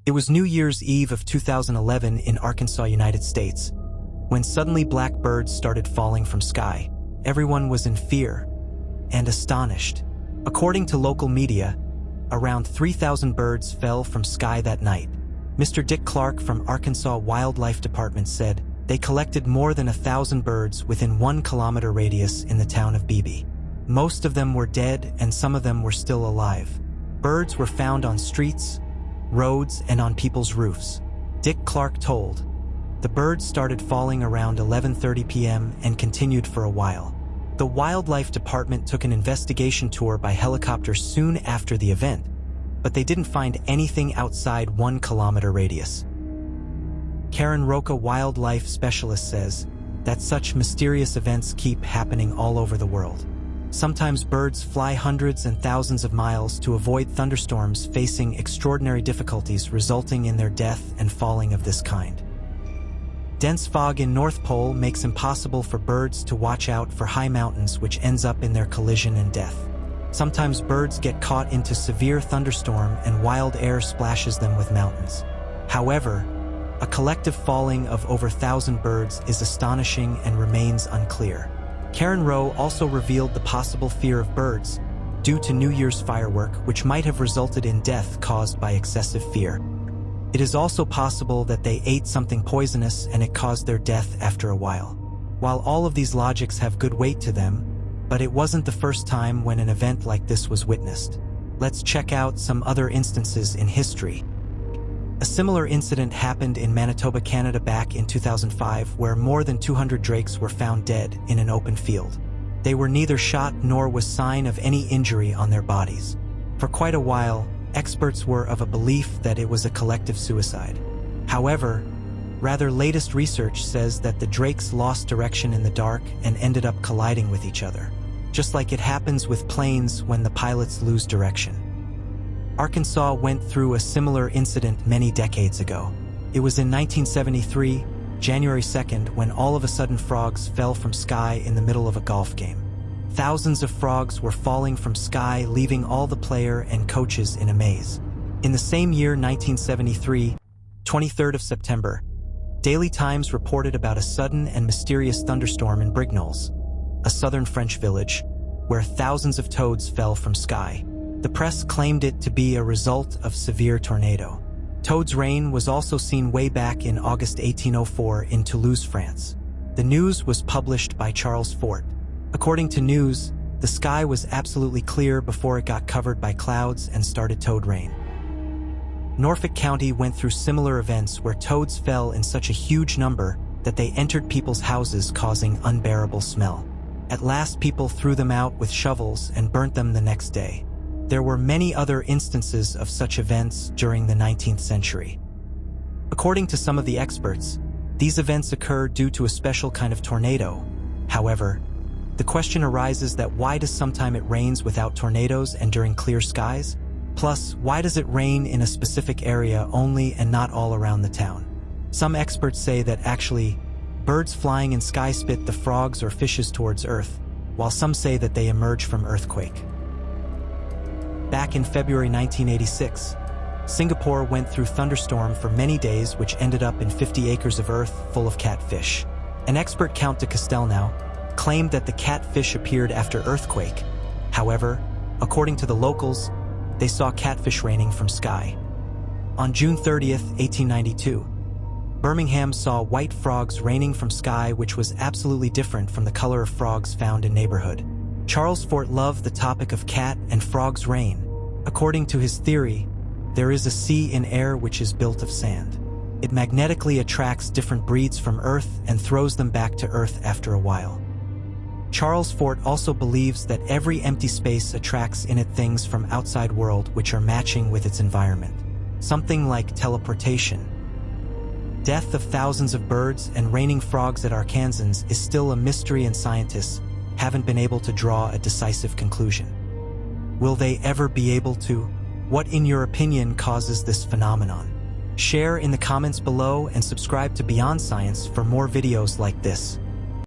It was New Year's Eve of 2011 in Arkansas, United States, when suddenly black birds started falling from sky. Everyone was in fear and astonished. According to local media, around 3,000 birds fell from sky that night. Mr. Dick Clark from Arkansas Wildlife Department said they collected more than 1,000 birds within 1 kilometer radius in the town of Beebe. Most of them were dead and some of them were still alive. Birds were found on streets, roads, and on people's roofs. Dick Clark told, "The birds started falling around 11:30 p.m. and continued for a while." The Wildlife Department took an investigation tour by helicopter soon after the event, but they didn't find anything outside 1 kilometer radius. Karen Roca, wildlife specialist, says that such mysterious events keep happening all over the world. Sometimes birds fly hundreds and thousands of miles to avoid thunderstorms, facing extraordinary difficulties resulting in their death and falling of this kind. Dense fog in North Pole makes impossible for birds to watch out for high mountains, which ends up in their collision and death. Sometimes birds get caught into severe thunderstorm and wild air splashes them with mountains. However, a collective falling of over 1,000 birds is astonishing and remains unclear. Karen Rowe also revealed the possible fear of birds due to New Year's firework, which might have resulted in death caused by excessive fear. It is also possible that they ate something poisonous and it caused their death after a while. While all of these logics have good weight to them, but it wasn't the first time when an event like this was witnessed. Let's check out some other instances in history. A similar incident happened in Manitoba, Canada back in 2005, where more than 200 drakes were found dead in an open field. They were neither shot nor was sign of any injury on their bodies. For quite a while, experts were of a belief that it was a collective suicide. However, rather latest research says that the drakes lost direction in the dark and ended up colliding with each other, just like it happens with planes when the pilots lose direction. Arkansas went through a similar incident many decades ago. It was in 1973, January 2nd, when all of a sudden frogs fell from sky in the middle of a golf game. Thousands of frogs were falling from sky, leaving all the player and coaches in a maze. In the same year, 1973, 23rd of September, Daily Times reported about a sudden and mysterious thunderstorm in Brignoles, a southern French village, where thousands of toads fell from sky. The press claimed it to be a result of severe tornado. Toads' rain was also seen way back in August 1804 in Toulouse, France. The news was published by Charles Fort. According to news, the sky was absolutely clear before it got covered by clouds and started toad rain. Norfolk County went through similar events where toads fell in such a huge number that they entered people's houses, causing unbearable smell. At last, people threw them out with shovels and burnt them the next day. There were many other instances of such events during the 19th century. According to some of the experts, these events occur due to a special kind of tornado. However, the question arises that why does sometimes it rains without tornadoes and during clear skies? Plus, why does it rain in a specific area only and not all around the town? Some experts say that actually, birds flying in sky spit the frogs or fishes towards Earth, while some say that they emerge from earthquake. Back in February 1986, Singapore went through thunderstorm for many days, which ended up in 50 acres of earth full of catfish. An expert, Count de Castelnau, claimed that the catfish appeared after earthquake. However, according to the locals, they saw catfish raining from sky. On June 30th, 1892, Birmingham saw white frogs raining from sky, which was absolutely different from the color of frogs found in neighborhood. Charles Fort loved the topic of cat and frogs rain. According to his theory, there is a sea in air which is built of sand. It magnetically attracts different breeds from Earth and throws them back to Earth after a while. Charles Fort also believes that every empty space attracts in it things from outside world which are matching with its environment. Something like teleportation. Death of thousands of birds and raining frogs at Arkansans is still a mystery, and scientists haven't been able to draw a decisive conclusion. Will they ever be able to? What, in your opinion, causes this phenomenon? Share in the comments below and subscribe to Beyond Science for more videos like this.